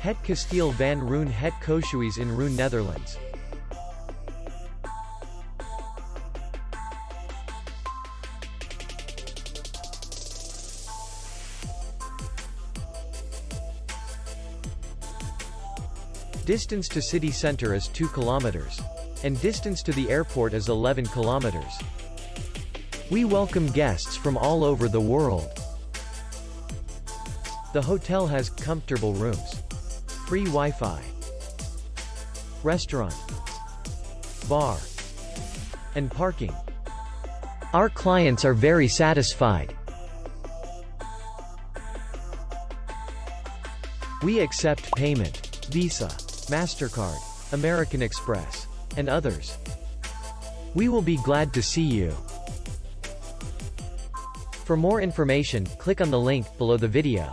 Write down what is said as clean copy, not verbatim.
Het Kasteel van Rhoon, Het Koetshuys in Rhoon, Netherlands. Distance to city center is 2 kilometers. And distance to the airport is 11 kilometers. We welcome guests from all over the world. The hotel has comfortable rooms, free Wi-Fi, restaurant, bar, and parking. Our clients are very satisfied. We accept payment, Visa, MasterCard, American Express, and others. We will be glad to see you. For more information, click on the link below the video.